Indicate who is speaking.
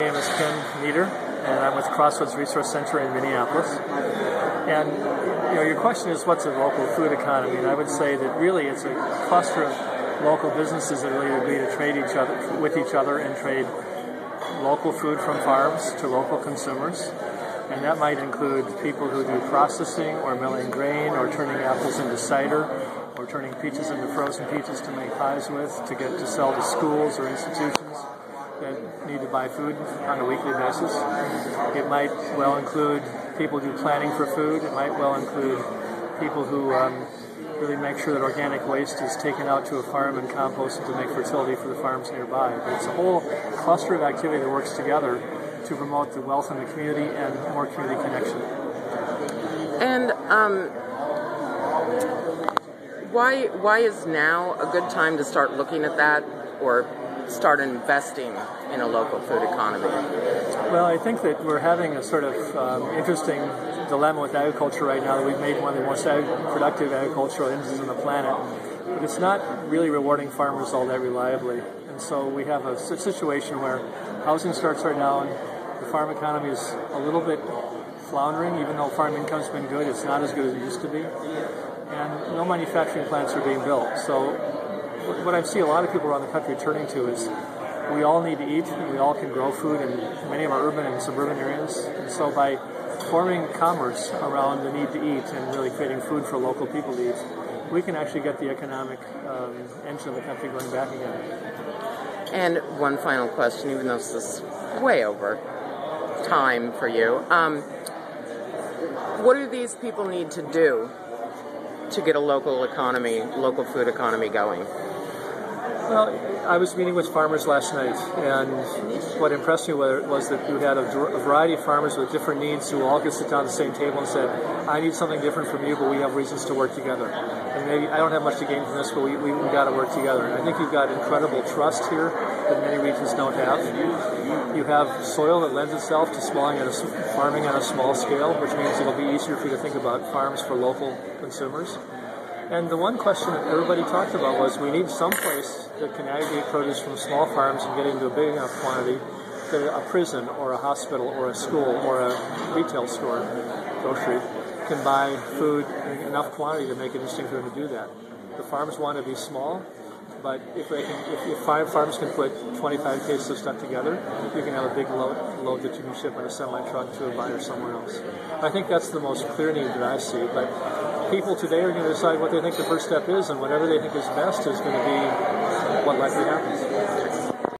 Speaker 1: My name is Ken Nieder, and I'm with Crossroads Resource Center in Minneapolis. And your question is, what's a local food economy? And I would say that really it's a cluster of local businesses that really agree to trade with each other and trade local food from farms to local consumers. And that might include people who do processing or milling grain or turning apples into cider or turning peaches into frozen peaches to make pies with, to sell to schools or institutions that need to buy food on a weekly basis. It might well include people who do planning for food. It might well include people who really make sure that organic waste is taken out to a farm and composted to make fertility for the farms nearby. But it's a whole cluster of activity that works together to promote the wealth in the community and more community connection.
Speaker 2: And why is now a good time to start looking at that or start investing in a local food economy?
Speaker 1: Well, I think that we're having a sort of interesting dilemma with agriculture right now, that we've made one of the most productive agricultural engines on the planet, but it's not really rewarding farmers all that reliably. And so we have a situation where housing starts right now, and the farm economy is a little bit floundering. Even though farm income's been good, it's not as good as it used to be. And no manufacturing plants are being built. So what I see a lot of people around the country turning to is, we all need to eat, and we all can grow food in many of our urban and suburban areas. And so by forming commerce around the need to eat and really creating food for local people to eat, we can actually get the economic engine of the country going back again.
Speaker 2: And one final question, even though this is way over time for you. What do these people need to do to get a local food economy going?
Speaker 1: Well, I was meeting with farmers last night, and what impressed me was that you had a variety of farmers with different needs who all could sit down at the same table and said, I need something different from you, but we have reasons to work together. And maybe I don't have much to gain from this, but we've got to work together. And I think you've got incredible trust here that many regions don't have. You have soil that lends itself to farming on a small scale, which means it'll be easier for you to think about farms for local consumers. And the one question that everybody talked about was, we need some place that can aggregate produce from small farms and get into a big enough quantity that a prison or a hospital or a school or a retail store, grocery, can buy food in enough quantity to make it interesting for them to do that. The farms want to be small, but if 5 farms can put 25 cases of stuff together, you can have a big load that you can ship on a semi-truck to a buyer somewhere else. I think that's the most clear need that I see. But people today are going to decide what they think the first step is, and whatever they think is best is going to be what likely happens.